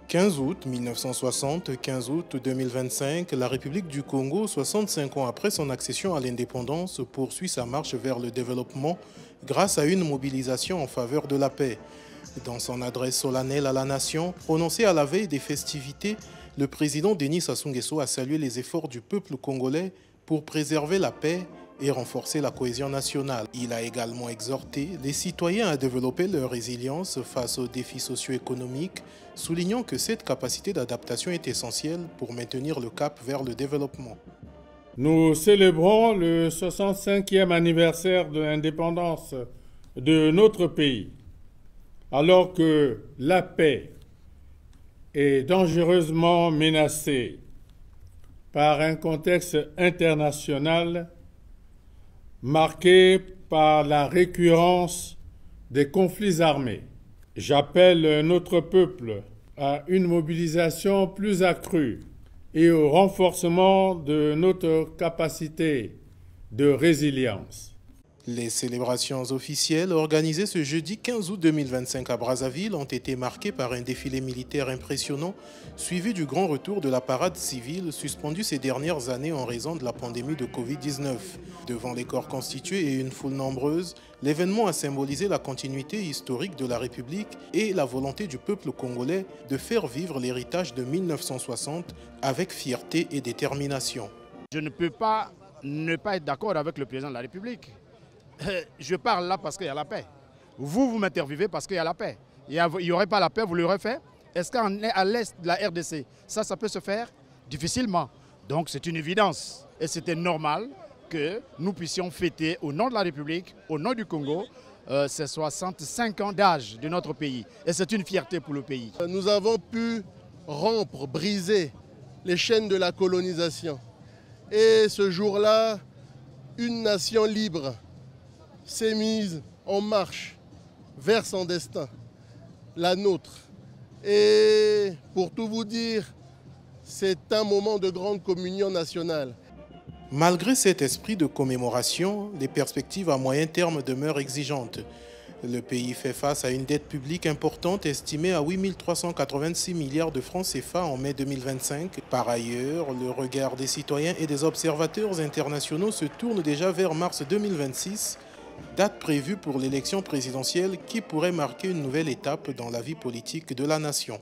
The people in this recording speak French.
15 août 1960, 15 août 2025, la République du Congo, 65 ans après son accession à l'indépendance, poursuit sa marche vers le développement grâce à une mobilisation en faveur de la paix. Dans son adresse solennelle à la nation, prononcée à la veille des festivités, le président Denis Sassou Nguesso a salué les efforts du peuple congolais pour préserver la paix et renforcer la cohésion nationale. Il a également exhorté les citoyens à développer leur résilience face aux défis socio-économiques, soulignant que cette capacité d'adaptation est essentielle pour maintenir le cap vers le développement. Nous célébrons le 65e anniversaire de l'indépendance de notre pays, alors que la paix est dangereusement menacée par un contexte international marqué par la récurrence des conflits armés. J'appelle notre peuple à une mobilisation plus accrue et au renforcement de notre capacité de résilience. Les célébrations officielles organisées ce jeudi 15 août 2025 à Brazzaville ont été marquées par un défilé militaire impressionnant, suivi du grand retour de la parade civile suspendue ces dernières années en raison de la pandémie de Covid-19. Devant les corps constitués et une foule nombreuse, l'événement a symbolisé la continuité historique de la République et la volonté du peuple congolais de faire vivre l'héritage de 1960 avec fierté et détermination. Je ne peux pas ne pas être d'accord avec le président de la République. Je parle là parce qu'il y a la paix. Vous m'interviewez parce qu'il y a la paix. Il n'y aurait pas la paix, vous l'aurez fait? Est-ce qu'à l'est de la RDC, ça peut se faire? Difficilement. Donc c'est une évidence. Et c'était normal que nous puissions fêter au nom de la République, au nom du Congo, ces 65 ans d'âge de notre pays. Et c'est une fierté pour le pays. Nous avons pu rompre, briser les chaînes de la colonisation. Et ce jour-là, une nation libre s'est mise en marche vers son destin, la nôtre. Et pour tout vous dire, c'est un moment de grande communion nationale. Malgré cet esprit de commémoration, les perspectives à moyen terme demeurent exigeantes. Le pays fait face à une dette publique importante estimée à 8 386 milliards de francs CFA en mai 2025. Par ailleurs, le regard des citoyens et des observateurs internationaux se tourne déjà vers mars 2026, date prévue pour l'élection présidentielle qui pourrait marquer une nouvelle étape dans la vie politique de la nation.